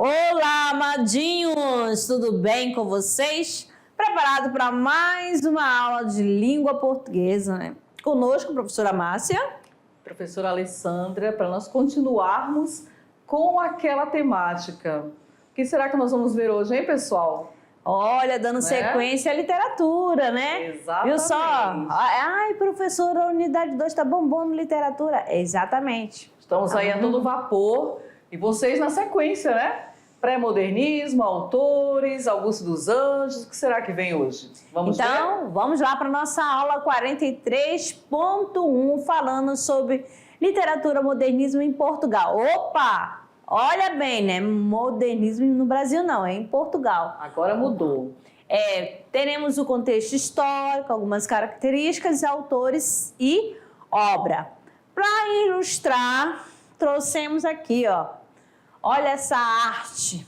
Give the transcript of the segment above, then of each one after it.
Olá, amadinhos! Tudo bem com vocês? Preparado para mais uma aula de língua portuguesa, né? Conosco, a professora Márcia. Professora Alessandra, para nós continuarmos com aquela temática. O que será que nós vamos ver hoje, hein, pessoal? Olha, dando sequência à literatura, né? Exatamente. Viu só? Ai, professora, a unidade 2 está bombando literatura. Exatamente. Estamos aí a todo vapor. E vocês na sequência, né? Pré-modernismo, autores, Augusto dos Anjos. O que será que vem hoje? Vamos ver? Então, vamos lá para a nossa aula 43.1, falando sobre literatura modernismo em Portugal. Opa! Olha bem, né? Modernismo no Brasil não, é em Portugal. Agora mudou. Teremos o contexto histórico, algumas características, autores e obra. Para ilustrar, trouxemos aqui, ó. Olha essa arte,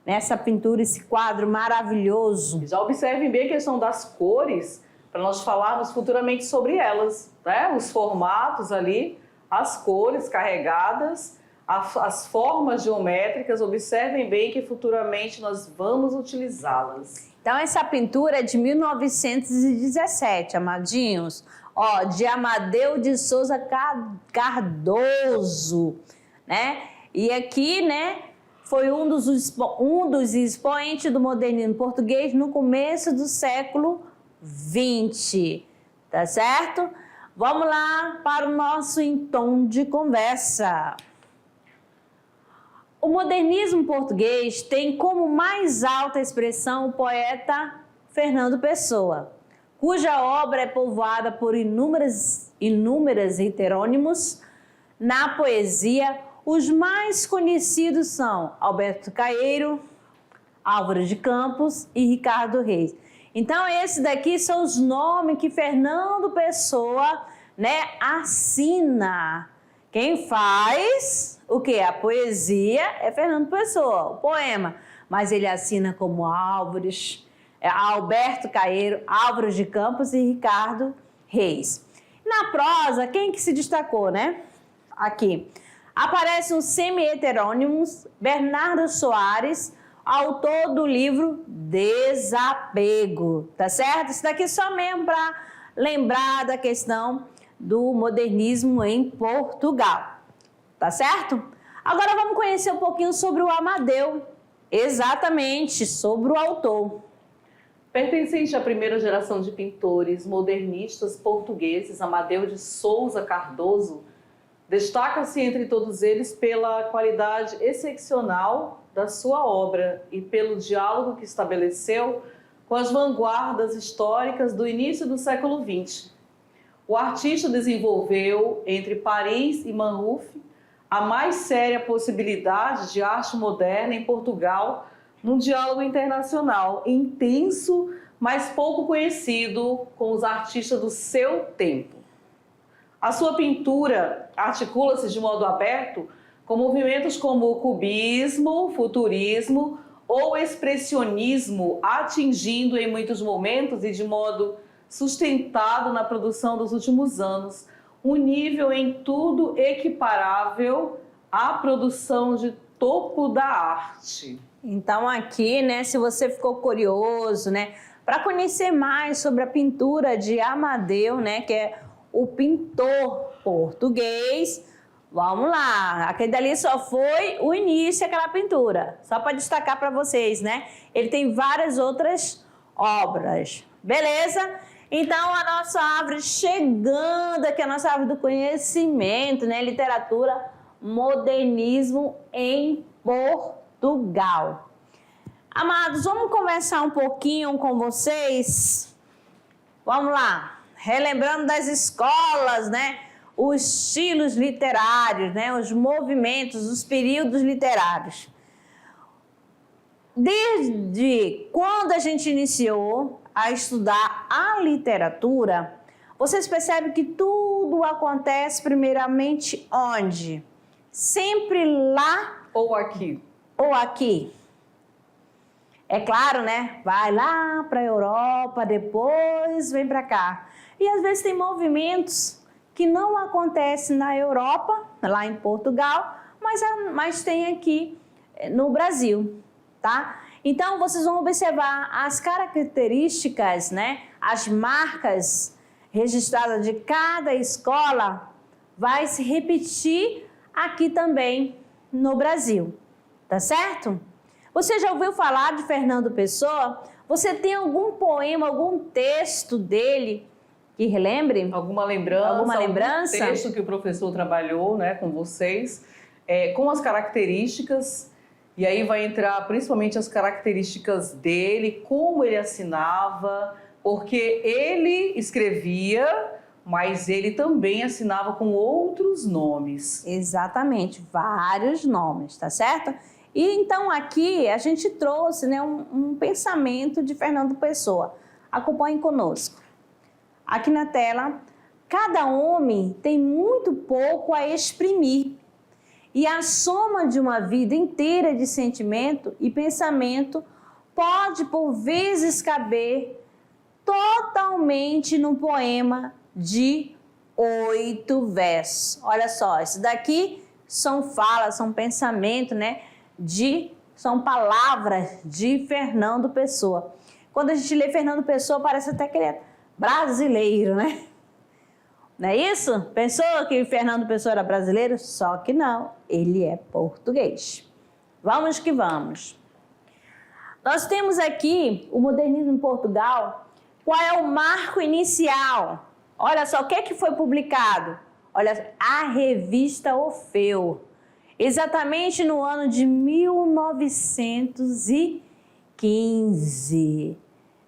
essa pintura, esse quadro maravilhoso. Já observem bem a questão das cores, para nós falarmos futuramente sobre elas, né? Os formatos ali, as cores carregadas, as formas geométricas, observem bem que futuramente nós vamos utilizá-las. Então, essa pintura é de 1917, amadinhos, ó, de Amadeu de Souza Cardoso, né? E aqui, né, foi um dos expoentes do modernismo português no começo do século XX, tá certo? Vamos lá para o nosso tom de conversa. O modernismo português tem como mais alta expressão o poeta Fernando Pessoa, cuja obra é povoada por inúmeras heterônimos. Na poesia, os mais conhecidos são Alberto Caeiro, Álvaro de Campos e Ricardo Reis. Então, esses daqui são os nomes que Fernando Pessoa, né, assina. Quem faz o quê? A poesia é Fernando Pessoa, o poema. Mas ele assina como Alberto Caeiro, Álvaro de Campos e Ricardo Reis. Na prosa, quem que se destacou, né? Aqui. Aparece um semi-heterônimos, Bernardo Soares, autor do livro Desapego, tá certo? Isso daqui só mesmo para lembrar da questão do modernismo em Portugal, tá certo? Agora vamos conhecer um pouquinho sobre o Amadeu, exatamente, sobre o autor. Pertencente à primeira geração de pintores modernistas portugueses, Amadeu de Souza Cardoso destaca-se entre todos eles pela qualidade excepcional da sua obra e pelo diálogo que estabeleceu com as vanguardas históricas do início do século XX. O artista desenvolveu, entre Paris e Manruf, a mais séria possibilidade de arte moderna em Portugal num diálogo internacional intenso, mas pouco conhecido com os artistas do seu tempo. A sua pintura articula-se de modo aberto com movimentos como o cubismo, futurismo ou expressionismo, atingindo em muitos momentos e de modo sustentado na produção dos últimos anos um nível em tudo equiparável à produção de topo da arte. Então aqui, né, se você ficou curioso, né, para conhecer mais sobre a pintura de Amadeu, né, que é o pintor português, vamos lá, aquele dali só foi o início daquela pintura, só para destacar para vocês, né? Ele tem várias outras obras, beleza? Então a nossa árvore chegando aqui, a nossa árvore do conhecimento, né? Literatura, modernismo em Portugal. Amados, vamos conversar um pouquinho com vocês? Vamos lá. Relembrando das escolas, né? Os estilos literários, né? Os movimentos, os períodos literários. Desde quando a gente iniciou a estudar a literatura, vocês percebem que tudo acontece primeiramente onde? Sempre lá ou aqui. Ou aqui. É claro, né? Vai lá para a Europa, depois vem para cá. E às vezes tem movimentos que não acontecem na Europa, lá em Portugal, mas tem aqui no Brasil, tá? Então, vocês vão observar as características, né? As marcas registradas de cada escola vai se repetir aqui também no Brasil, tá certo? Você já ouviu falar de Fernando Pessoa? Você tem algum poema, algum texto dele que relembre? Alguma lembrança? Alguma lembrança? Algum texto que o professor trabalhou, né, com vocês, com as características. E aí vai entrar principalmente as características dele, como ele assinava, porque ele escrevia, mas ele também assinava com outros nomes. Exatamente, vários nomes, tá certo? E então aqui a gente trouxe, né, um pensamento de Fernando Pessoa. Acompanhem conosco. Aqui na tela, cada homem tem muito pouco a exprimir. E a soma de uma vida inteira de sentimento e pensamento pode, por vezes, caber totalmente num poema de 8 versos. Olha só, isso daqui são falas, são pensamentos, né? São palavras de Fernando Pessoa. Quando a gente lê Fernando Pessoa, parece até que ele é brasileiro, né? Não é isso? Pensou que Fernando Pessoa era brasileiro? Só que não, ele é português. Vamos que vamos. Nós temos aqui o modernismo em Portugal. Qual é o marco inicial? Olha só, o que é que foi publicado? Olha, a revista Orfeu. Exatamente no ano de 1915.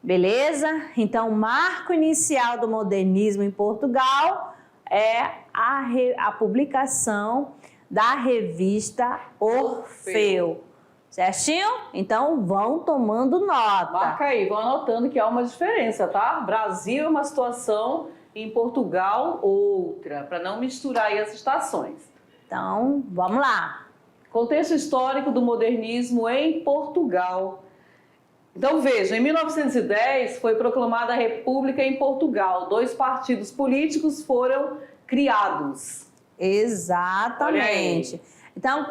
Beleza? Então, o marco inicial do modernismo em Portugal é a publicação da revista Orfeu. Certinho? Então, vão tomando nota. Marca aí, vão anotando que há uma diferença, tá? Brasil é uma situação, em Portugal outra, para não misturar aí as estações. Então, vamos lá. Contexto histórico do modernismo em Portugal. Então, veja, em 1910 foi proclamada a República em Portugal. 2 partidos políticos foram criados. Exatamente. Então,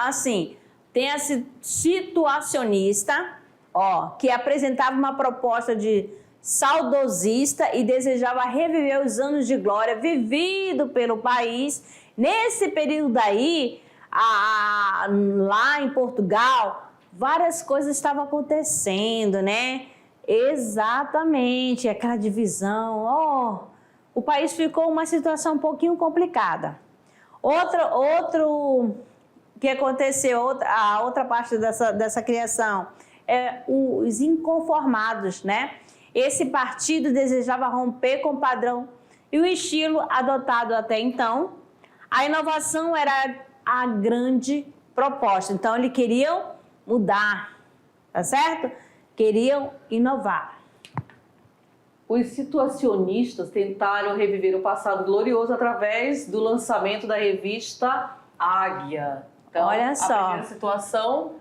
assim, tem a situacionista, que apresentava uma proposta de saudosista e desejava reviver os anos de glória vivido pelo país. Nesse período aí, lá em Portugal, várias coisas estavam acontecendo, né? Exatamente, aquela divisão. O país ficou uma situação um pouquinho complicada. Outro que aconteceu, a outra parte dessa criação, é os inconformados, né? Esse partido desejava romper com o padrão e o estilo adotado até então. A inovação era a grande proposta. Então, eles queriam mudar, tá certo? Queriam inovar. Os situacionistas tentaram reviver o passado glorioso através do lançamento da revista Águia. Então, olha só. A primeira situação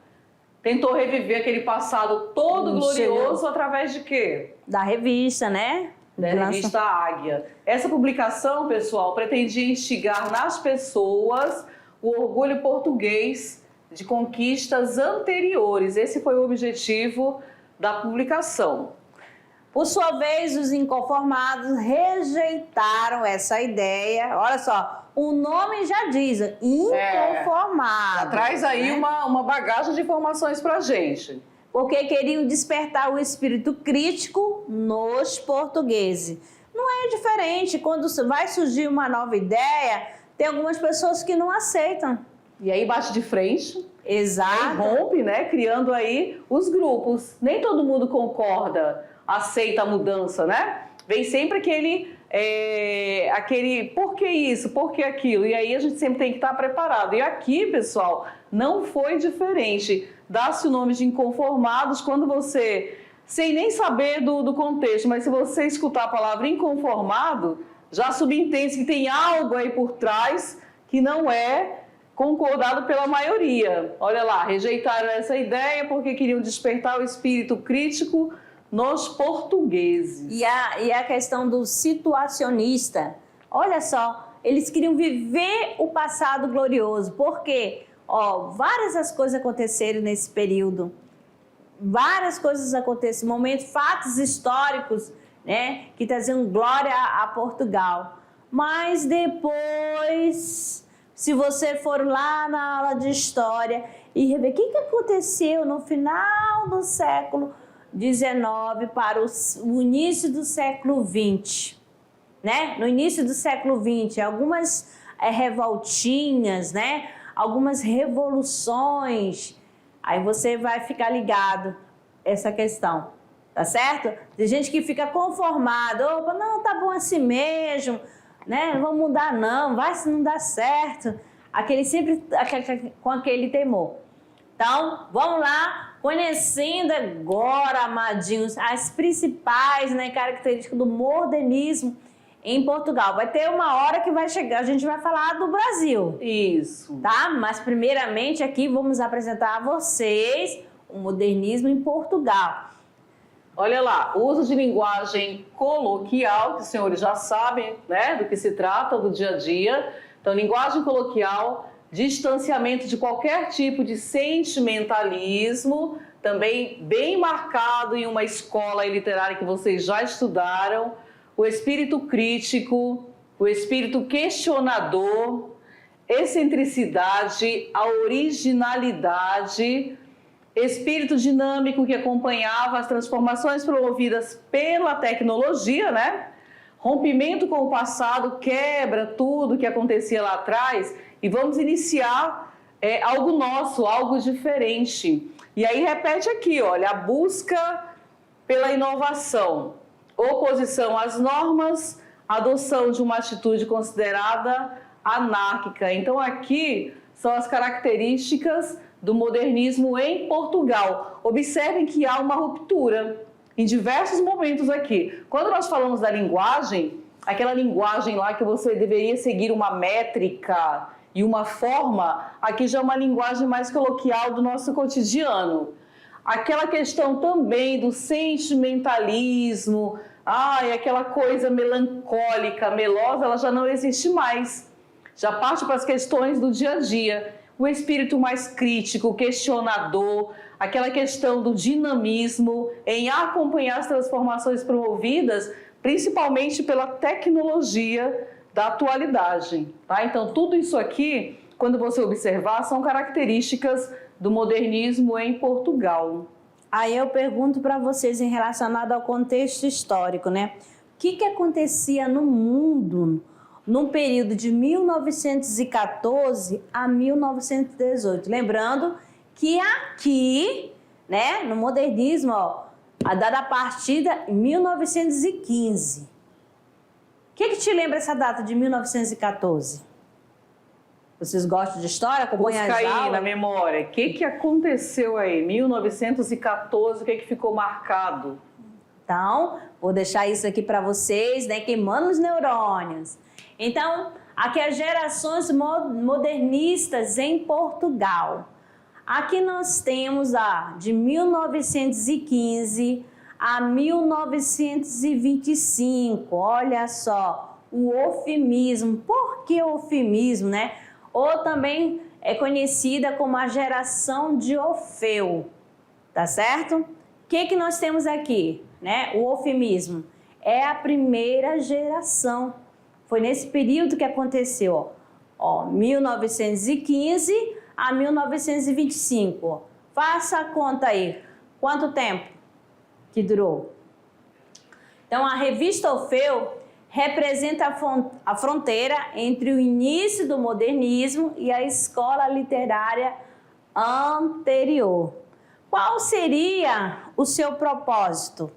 tentou reviver aquele passado todo glorioso através de quê? Da revista, né? Da revista Águia. Essa publicação, pessoal, pretendia instigar nas pessoas o orgulho português de conquistas anteriores. Esse foi o objetivo da publicação. Por sua vez, os inconformados rejeitaram essa ideia. Olha só, o nome já diz, inconformado. Já traz aí, né, uma bagagem de informações para a gente. Porque queriam despertar o espírito crítico nos portugueses. Não é diferente, quando vai surgir uma nova ideia, tem algumas pessoas que não aceitam. E aí bate de frente. Exato. Rompe, né? Criando aí os grupos. Nem todo mundo concorda, aceita a mudança, né? Vem sempre aquele por que isso, por que aquilo? E aí a gente sempre tem que estar preparado. E aqui, pessoal, não foi diferente. Dá-se o nome de inconformados quando você, sem nem saber do contexto, mas se você escutar a palavra inconformado, já subentende que tem algo aí por trás que não é concordado pela maioria. Olha lá, rejeitaram essa ideia porque queriam despertar o espírito crítico nos portugueses. E a questão do situacionista, olha só, eles queriam viver o passado glorioso, porque Ó, várias as coisas aconteceram nesse período. Várias coisas aconteceram, momentos, fatos históricos, né, que traziam glória a Portugal. Mas depois, se você for lá na aula de história e rever o que aconteceu no final do século XIX para o início do século XX, né? No início do século XX, algumas revoltinhas, né? Algumas revoluções. Aí você vai ficar ligado essa questão, tá certo? Tem gente que fica conformado, opa, não, tá bom assim mesmo, né? Não vamos mudar não, vai se não dá certo. Com aquele temor. Então, vamos lá, conhecendo agora, amadinhos, as principais, né, características do modernismo em Portugal. Vai ter uma hora que vai chegar, a gente vai falar do Brasil. Isso. Tá? Mas primeiramente aqui vamos apresentar a vocês o modernismo em Portugal. Olha lá, o uso de linguagem coloquial, que os senhores já sabem, né, do que se trata do dia a dia. Então, linguagem coloquial, distanciamento de qualquer tipo de sentimentalismo, também bem marcado em uma escola literária que vocês já estudaram, o espírito crítico, o espírito questionador, excentricidade, a originalidade, espírito dinâmico que acompanhava as transformações promovidas pela tecnologia, né? Rompimento com o passado, quebra tudo que acontecia lá atrás e vamos iniciar algo nosso, algo diferente. E aí repete aqui, olha, a busca pela inovação, oposição às normas, adoção de uma atitude considerada anárquica. Então aqui são as características do modernismo em Portugal. Observem que há uma ruptura em diversos momentos aqui. Quando nós falamos da linguagem, aquela linguagem lá que você deveria seguir uma métrica e uma forma, aqui já é uma linguagem mais coloquial do nosso cotidiano. Aquela questão também do sentimentalismo, aquela coisa melancólica, melosa, ela já não existe mais. Já parte para as questões do dia a dia. O espírito mais crítico, questionador, aquela questão do dinamismo em acompanhar as transformações promovidas, principalmente pela tecnologia da atualidade. Tá? Então, tudo isso aqui, quando você observar, são características do modernismo em Portugal. Aí eu pergunto para vocês em relacionado ao contexto histórico, né? O que acontecia no mundo no período de 1914 a 1918? Lembrando que aqui, né, no modernismo, ó, a data partida em 1915. O que te lembra essa data de 1914? Vocês gostam de história? Acompanham as aulas? Busca aí na memória. O que aconteceu aí? 1914, o que ficou marcado? Então, vou deixar isso aqui para vocês, né? Queimando os neurônios. Então, aqui as gerações modernistas em Portugal. Aqui nós temos de 1915 a 1925. Olha só, o eufemismo. Por que eufemismo, né? Ou também é conhecida como a geração de Orfeu, tá certo? O que nós temos aqui, né? O eufemismo é a primeira geração. Foi nesse período que aconteceu, ó, 1915 a 1925. Ó. Faça a conta aí. Quanto tempo que durou? Então, a revista Orfeu representa a fronteira entre o início do modernismo e a escola literária anterior. Qual seria o seu propósito?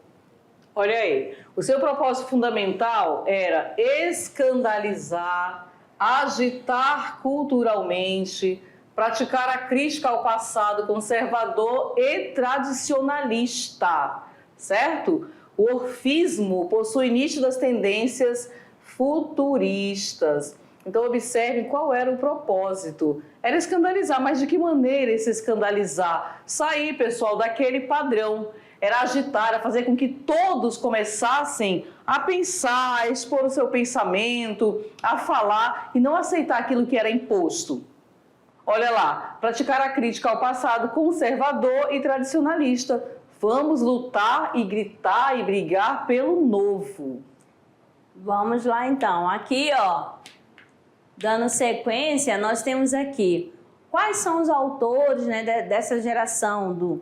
Olha aí, o seu propósito fundamental era escandalizar, agitar culturalmente, praticar a crítica ao passado conservador e tradicionalista, certo? O orfismo possui nítidas tendências futuristas. Então, observe qual era o propósito. Era escandalizar, mas de que maneira esse escandalizar? Sair, pessoal, daquele padrão. Era agitar, era fazer com que todos começassem a pensar, a expor o seu pensamento, a falar e não aceitar aquilo que era imposto. Olha lá, praticar a crítica ao passado conservador e tradicionalista. Vamos lutar e gritar e brigar pelo novo. Vamos lá então. Aqui, ó, dando sequência, nós temos aqui quais são os autores, né, dessa geração,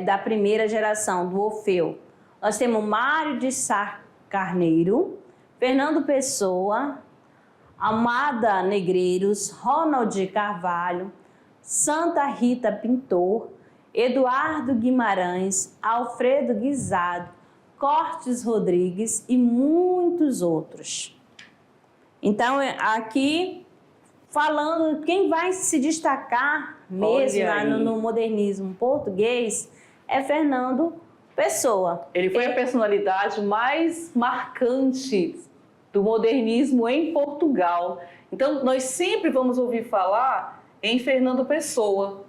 da primeira geração, do Orfeu. Nós temos Mário de Sá Carneiro, Fernando Pessoa, Amada Negreiros, Ronald Carvalho, Santa Rita Pintor, Eduardo Guimarães, Alfredo Guisado, Cortes Rodrigues e muitos outros. Então, aqui, falando quem vai se destacar mesmo no modernismo português é Fernando Pessoa. Ele foi a personalidade mais marcante do modernismo em Portugal. Então, nós sempre vamos ouvir falar em Fernando Pessoa,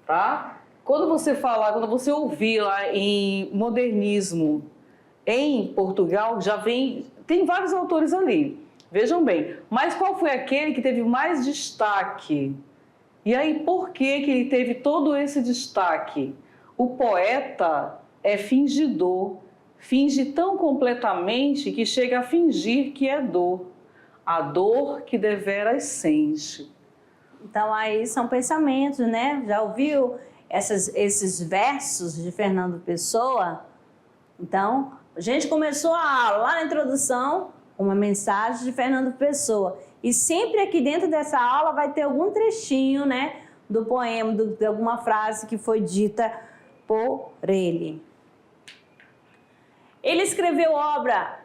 tá? Quando você ouvir lá em modernismo em Portugal, tem vários autores ali. Vejam bem, mas qual foi aquele que teve mais destaque? E aí, por que ele teve todo esse destaque? O poeta é fingidor, finge tão completamente que chega a fingir que é dor, a dor que deveras sente. Então, aí são pensamentos, né? Já ouviu esses versos de Fernando Pessoa? Então, a gente começou lá na introdução uma mensagem de Fernando Pessoa. E sempre aqui dentro dessa aula vai ter algum trechinho, né, do poema, de alguma frase que foi dita por ele. Ele escreveu obra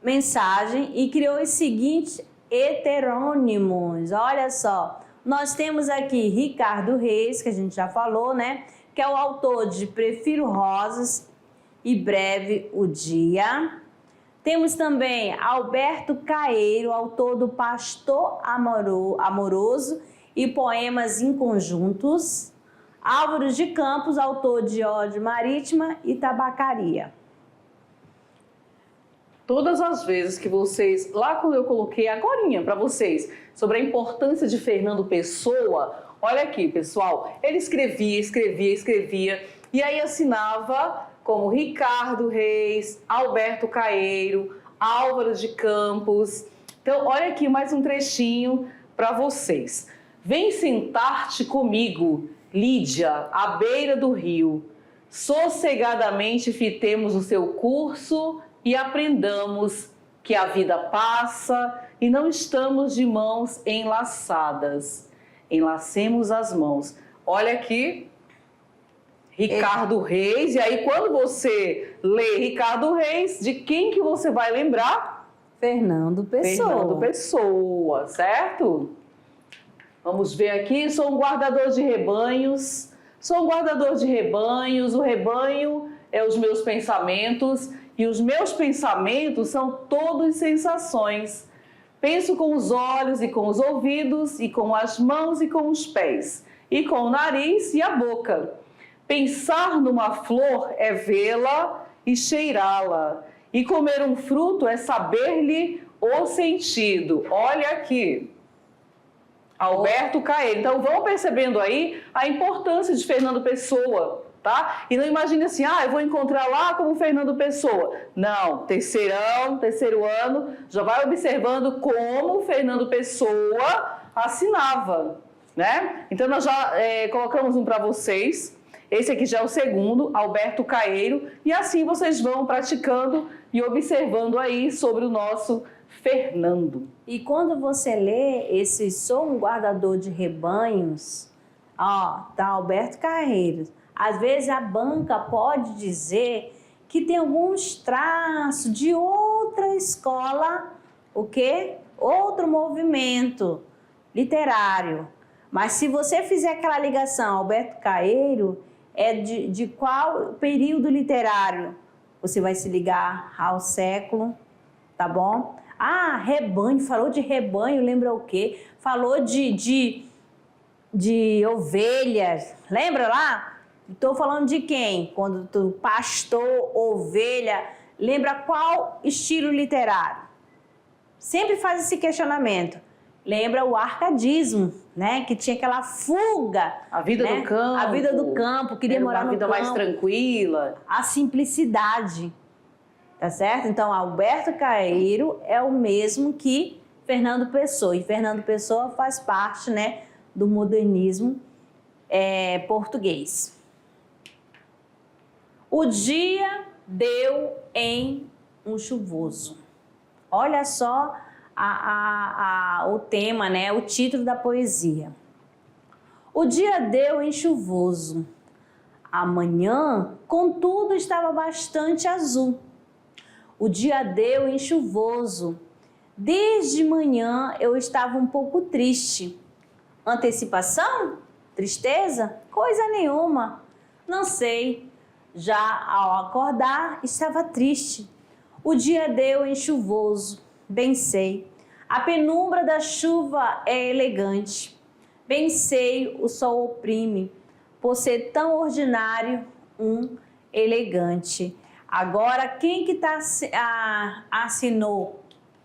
Mensagem e criou os seguintes heterônimos. Olha só, nós temos aqui Ricardo Reis, que a gente já falou, né, que é o autor de Prefiro Rosas e Breve o Dia. Temos também Alberto Caeiro, autor do Pastor Amoroso e Poemas em Conjuntos. Álvaro de Campos, autor de Ode Marítima e Tabacaria. Todas as vezes que vocês, lá quando eu coloquei agorinha para vocês, sobre a importância de Fernando Pessoa, olha aqui, pessoal, ele escrevia, e aí assinava como Ricardo Reis, Alberto Caeiro, Álvaro de Campos. Então, olha aqui mais um trechinho para vocês. Vem sentar-te comigo, Lídia, à beira do rio. Sossegadamente fitemos o seu curso e aprendamos que a vida passa e não estamos de mãos enlaçadas. Enlacemos as mãos. Olha aqui, Ricardo Reis. E aí, quando você lê Ricardo Reis, de quem que você vai lembrar? Fernando Pessoa. Fernando Pessoa, certo? Vamos ver aqui. Sou um guardador de rebanhos. Sou um guardador de rebanhos. O rebanho é os meus pensamentos. E os meus pensamentos são todos sensações. Penso com os olhos e com os ouvidos, e com as mãos e com os pés, e com o nariz e a boca. Pensar numa flor é vê-la e cheirá-la. E comer um fruto é saber-lhe o sentido. Olha aqui, Alberto Caeiro. Então vão percebendo aí a importância de Fernando Pessoa, tá? E não imagine assim, eu vou encontrar lá como Fernando Pessoa. Não, terceiro ano, já vai observando como Fernando Pessoa assinava, né? Então nós já colocamos um para vocês. Esse aqui já é o segundo, Alberto Caeiro. E assim vocês vão praticando e observando aí sobre o nosso Fernando. E quando você lê esse Sou um guardador de rebanhos, tá Alberto Caeiro. Às vezes a banca pode dizer que tem alguns traços de outra escola, o quê? Outro movimento literário. Mas se você fizer aquela ligação, Alberto Caeiro é de qual período literário? Você vai se ligar ao século, tá bom? Rebanho, falou de rebanho, lembra o quê? Falou de ovelhas, lembra lá? Estou falando de quem? Quando tu pastor, ovelha, lembra qual estilo literário? Sempre faz esse questionamento. Lembra o arcadismo, né? Que tinha aquela fuga. A vida né? do campo. A vida do campo, queria morar no campo. Uma vida mais tranquila. A simplicidade, tá certo? Então, Alberto Caeiro é o mesmo que Fernando Pessoa. E Fernando Pessoa faz parte, né, do modernismo português. O dia deu em um chuvoso. Olha só o tema, né? O título da poesia. O dia deu em chuvoso. Amanhã, contudo, estava bastante azul. O dia deu em chuvoso. Desde manhã eu estava um pouco triste. Antecipação? Tristeza? Coisa nenhuma. Não sei. Já ao acordar, estava triste. O dia deu em chuvoso. Bem sei. A penumbra da chuva é elegante. Bem sei, o sol oprime. Por ser tão ordinário, um elegante. Agora, quem que assinou?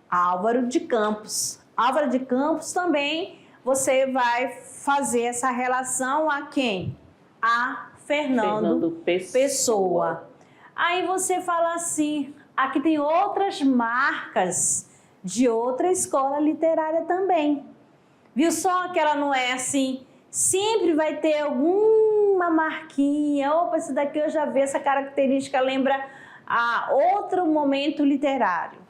Álvaro de Campos. Álvaro de Campos também, você vai fazer essa relação a quem? A Fernando Pessoa. Aí você fala assim, aqui tem outras marcas de outra escola literária também. Viu só que ela não é assim, sempre vai ter alguma marquinha. Opa, esse daqui eu já vi, essa característica lembra a outro momento literário.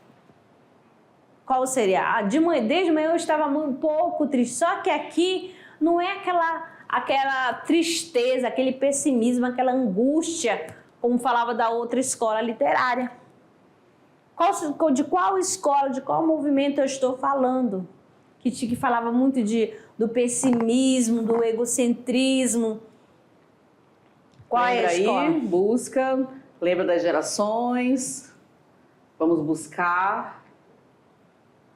Qual seria? Desde manhã eu estava um pouco triste, só que aqui não é aquela tristeza, aquele pessimismo, aquela angústia, como falava da outra escola literária. De qual escola, de qual movimento eu estou falando? Que falava muito do pessimismo, do egocentrismo. Qual é a escola? Aí, busca, lembra das gerações, vamos buscar.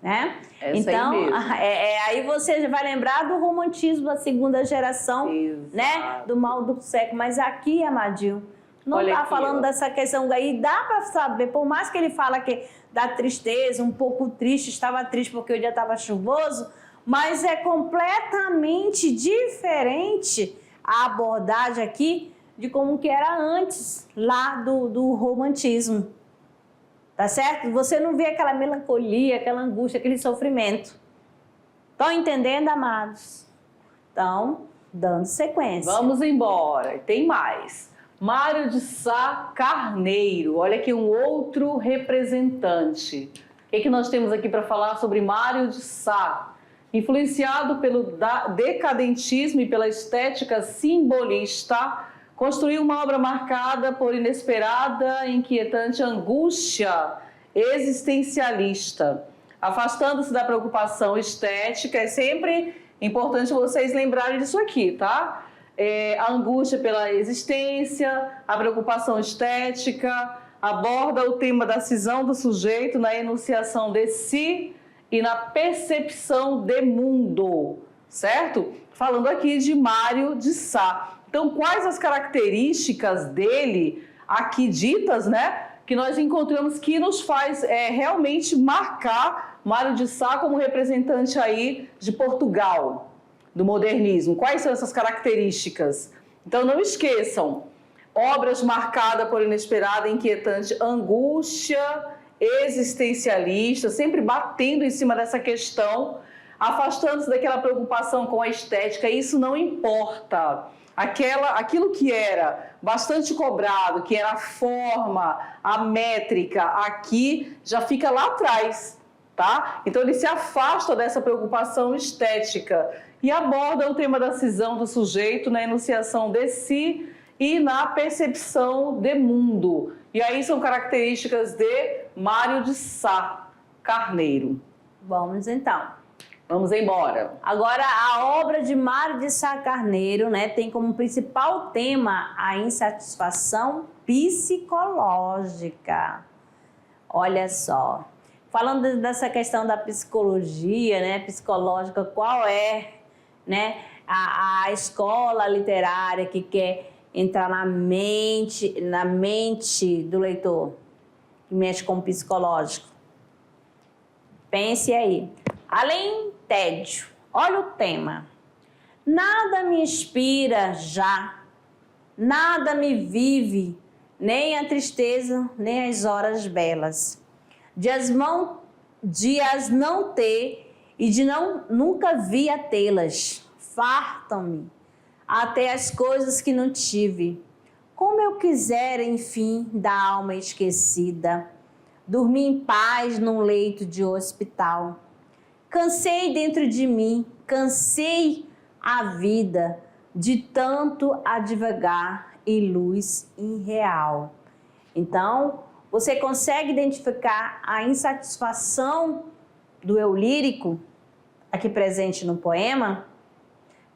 Né? Essa então, aí, aí você vai lembrar do romantismo da segunda geração, exato, né? Do mal do século. Mas aqui, Amadil, não está falando dessa questão aí. Dá para saber, por mais que ele fala que da tristeza, um pouco triste, estava triste porque o dia estava chuvoso, mas é completamente diferente a abordagem aqui de como que era antes, lá do romantismo. Tá certo? Você não vê aquela melancolia, aquela angústia, aquele sofrimento. Estão entendendo, amados? Então, dando sequência. Vamos embora. Tem mais. Mário de Sá Carneiro. Olha aqui um outro representante. O que nós temos aqui para falar sobre Mário de Sá? Influenciado pelo decadentismo e pela estética simbolista, construiu uma obra marcada por inesperada e inquietante angústia existencialista. Afastando-se da preocupação estética, é sempre importante vocês lembrarem disso aqui, tá? A angústia pela existência, a preocupação estética, aborda o tema da cisão do sujeito na enunciação de si e na percepção de mundo, certo? Falando aqui de Mário de Sá. Então, quais as características dele aqui ditas, né, que nós encontramos que nos faz realmente marcar Mário de Sá como representante aí de Portugal, do modernismo? Quais são essas características? Então, não esqueçam, obras marcadas por inesperada e inquietante angústia existencialista, sempre batendo em cima dessa questão, afastando-se daquela preocupação com a estética, isso não importa. Aquilo que era bastante cobrado, que era a forma, a métrica, aqui já fica lá atrás, tá? Então ele se afasta dessa preocupação estética e aborda o tema da cisão do sujeito na enunciação de si e na percepção de mundo. E aí são características de Mário de Sá Carneiro. Vamos então. Vamos embora. Agora, a obra de Mário de Sá Carneiro, né, tem como principal tema a insatisfação psicológica. Olha só. Falando dessa questão da psicologia, né, psicológica, qual é, né, a escola literária que quer entrar na mente do leitor, que mexe com o psicológico? Pense aí. Além tédio, olha o tema. Nada me inspira já, nada me vive, nem a tristeza, nem as horas belas. Dias não ter e de nunca vi a tê-las, fartam-me até as coisas que não tive. Como eu quiser, enfim, da alma esquecida, dormir em paz num leito de hospital. Cansei dentro de mim, cansei a vida de tanto advogar em luz irreal. Então, você consegue identificar a insatisfação do eu lírico aqui presente no poema?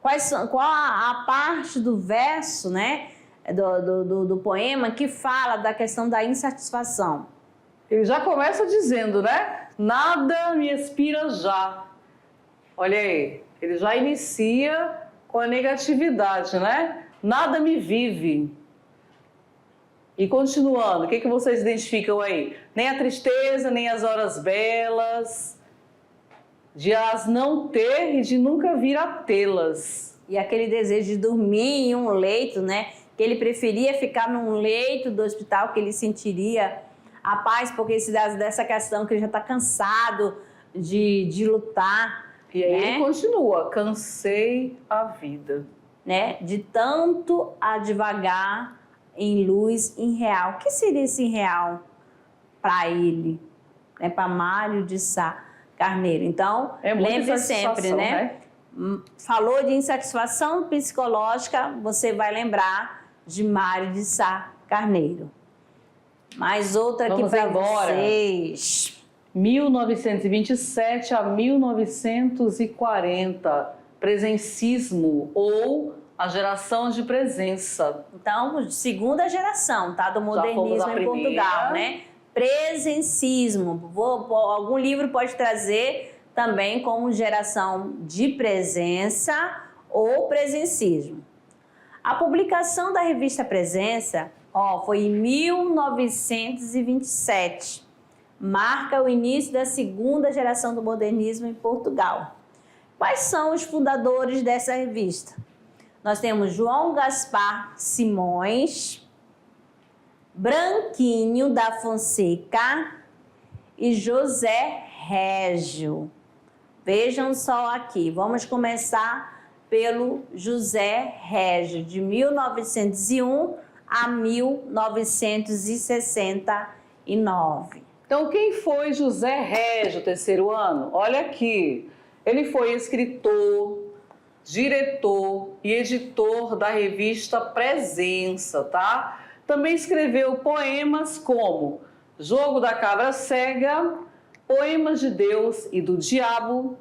Qual a parte do verso, né, do poema que fala da questão da insatisfação? Ele já começa dizendo, né? Nada me inspira já. Olha aí, ele já inicia com a negatividade, né? Nada me vive. E continuando, o que vocês identificam aí? Nem a tristeza, nem as horas belas, de as não ter e de nunca vir a tê-las. E aquele desejo de dormir em um leito, né? Que ele preferia ficar num leito do hospital, que ele sentiria a paz, porque dessa questão que ele já está cansado de lutar. E aí, né? Ele continua, cansei a vida. Né? De tanto advagar em luz irreal. O que seria esse irreal para ele? Né? Para Mário de Sá Carneiro. Então, lembre sempre, né? Falou de insatisfação psicológica, você vai lembrar de Mário de Sá Carneiro. Mais outra aqui para vocês. 1927 a 1940, presencismo ou a geração de presença. Então, segunda geração, tá? Do modernismo em Portugal, né? Presencismo. Algum livro pode trazer também como geração de presença ou presencismo. A publicação da revista Presença, foi em 1927. Marca o início da segunda geração do modernismo em Portugal. Quais são os fundadores dessa revista? Nós temos João Gaspar Simões, Branquinho da Fonseca e José Régio. Vejam só aqui, vamos começar pelo José Régio, de 1901 a 1969. Então, quem foi José Régio, terceiro ano? Olha aqui, ele foi escritor, diretor e editor da revista Presença, tá? Também escreveu poemas como Jogo da Cabra Cega, Poemas de Deus e do Diabo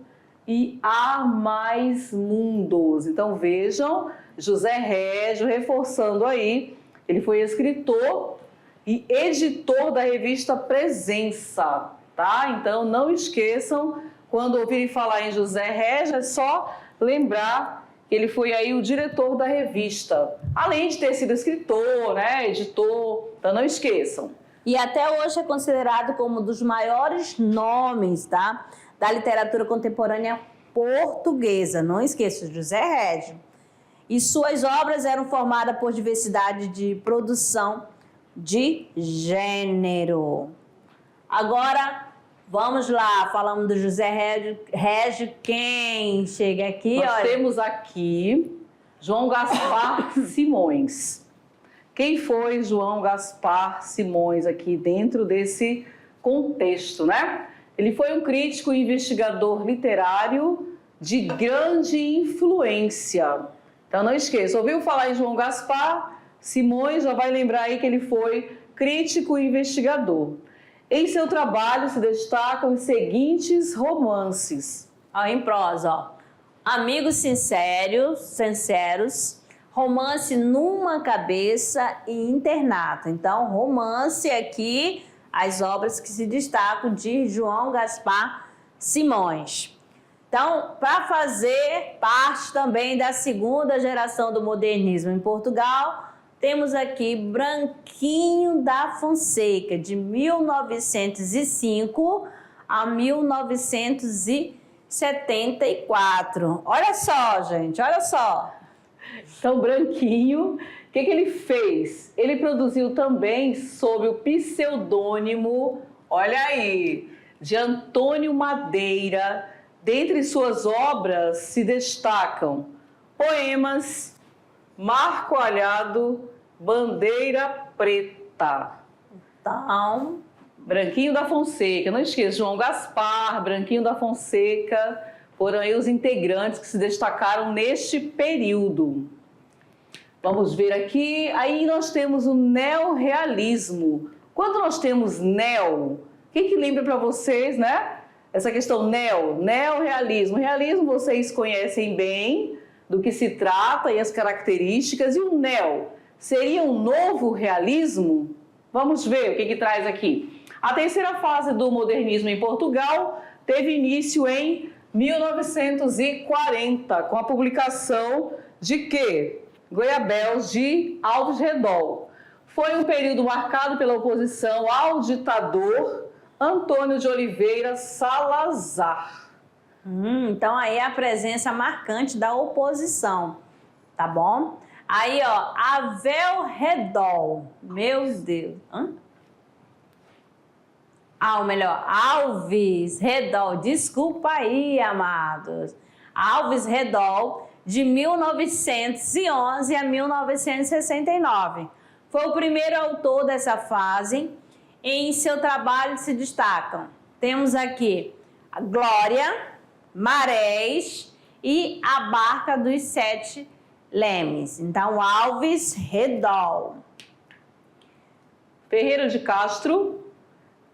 e Há Mais Mundos. Então, vejam, José Régio, reforçando aí, ele foi escritor e editor da revista Presença, tá? Então, não esqueçam, quando ouvirem falar em José Régio, é só lembrar que ele foi aí o diretor da revista. Além de ter sido escritor, né, editor, então não esqueçam. E até hoje é considerado como um dos maiores nomes, tá, da literatura contemporânea portuguesa. Não esqueça, José Régio. E suas obras eram formadas por diversidade de produção de gênero. Agora, vamos lá, falamos do José Régio. Quem chega aqui? Nós temos aqui João Gaspar Simões. Quem foi João Gaspar Simões aqui dentro desse contexto, né? Ele foi um crítico e investigador literário de grande influência. Então não esqueça, ouviu falar em João Gaspar Simões, já vai lembrar aí que ele foi crítico e investigador. Em seu trabalho se destacam os seguintes romances. Em prosa, Amigos Sinceros, Romance Numa Cabeça e Internato. Então, romance aqui, as obras que se destacam de João Gaspar Simões. Então, para fazer parte também da segunda geração do modernismo em Portugal, temos aqui Branquinho da Fonseca, de 1905 a 1969. 1974. Olha só, gente, olha só. Então, Branquinho, o que ele fez? Ele produziu também sob o pseudônimo, olha aí, de Antônio Madeira. Dentre suas obras se destacam poemas, Marco Alhado, Bandeira Preta. Então, Branquinho da Fonseca, não esqueça, João Gaspar, Branquinho da Fonseca, foram aí os integrantes que se destacaram neste período. Vamos ver aqui, aí nós temos o neorrealismo. Quando nós temos neo, o que lembra para vocês, né? Essa questão neorrealismo. Realismo vocês conhecem bem do que se trata e as características. E o neo seria um novo realismo? Vamos ver o que traz aqui. A terceira fase do modernismo em Portugal teve início em 1940, com a publicação de quê? Goiabéus de Alves Redol. Foi um período marcado pela oposição ao ditador Antônio de Oliveira Salazar. Então aí é a presença marcante da oposição, tá bom? Aí, ó, Avel Redol, meu Deus. Ou melhor, Alves Redol, desculpa aí, amados. Alves Redol, de 1911 a 1969. Foi o primeiro autor dessa fase. Em seu trabalho se destacam, temos aqui a Glória, Marés e a Barca dos Sete Lemes. Então, Alves Redol. Ferreira de Castro,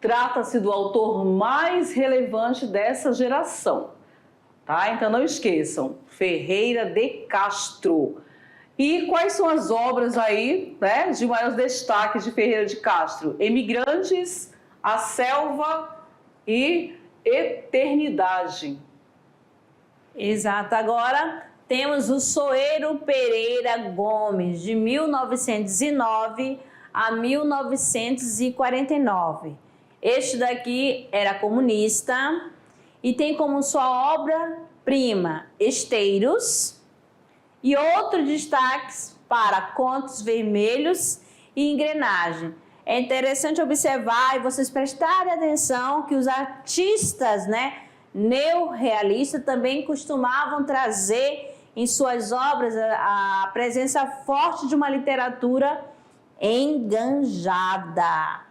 trata-se do autor mais relevante dessa geração, tá? Então não esqueçam, Ferreira de Castro. E quais são as obras aí, né, de maior destaque de Ferreira de Castro? Emigrantes, A Selva e Eternidade. Exato. Agora temos o Soeiro Pereira Gomes, de 1909 a 1949. Este daqui era comunista e tem como sua obra-prima Esteiros e outros destaques para Contos Vermelhos e Engrenagem. É interessante observar e vocês prestarem atenção que os artistas, né, neorrealistas também costumavam trazer em suas obras a presença forte de uma literatura enganjada.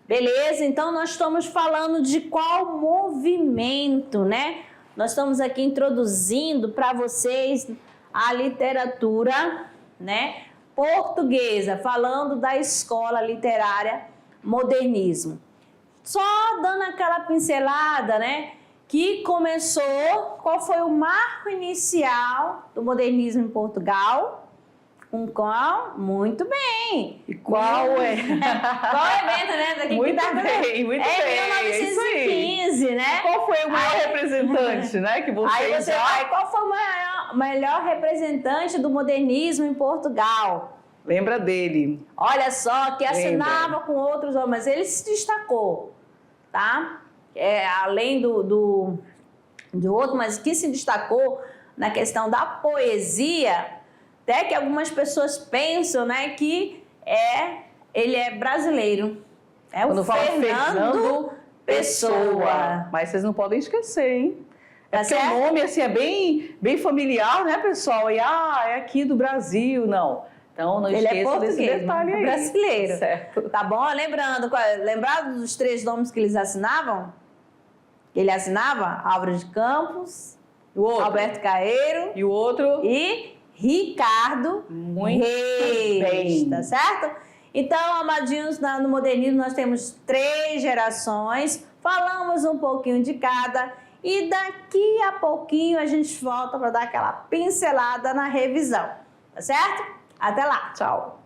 Beleza? Então, nós estamos falando de qual movimento, né? Nós estamos aqui introduzindo para vocês a literatura, né, portuguesa, falando da escola literária modernismo. Só dando aquela pincelada, né, que começou, qual foi o marco inicial do modernismo em Portugal? Com qual? Muito bem. E qual é? Qual evento, né? Daqui Muito que tá bem, muito bem. É 1915, né? Qual foi o maior representante, né? Que Aí você vai, qual foi o melhor representante do modernismo em Portugal? Lembra dele. Olha só, que assinava com outros homens, mas ele se destacou, tá? Além do outro, mas que se destacou na questão da poesia. Até que algumas pessoas pensam, né, que ele é brasileiro. É o Fernando Pessoa. Mas vocês não podem esquecer, hein? Tá porque certo? o nome assim, é bem familiar, né, pessoal? E é aqui do Brasil, não. Então não esqueça desse detalhe aí. Brasileiro. Certo. Tá bom? Lembrado dos 3 nomes que eles assinavam? Ele assinava Álvaro de Campos, O outro. Alberto Caeiro E o outro? e Ricardo Muito Reis, bem. tá certo? Então, amadinhos, no modernismo nós temos 3 gerações, falamos um pouquinho de cada e daqui a pouquinho a gente volta para dar aquela pincelada na revisão, tá certo? Até lá! Tchau.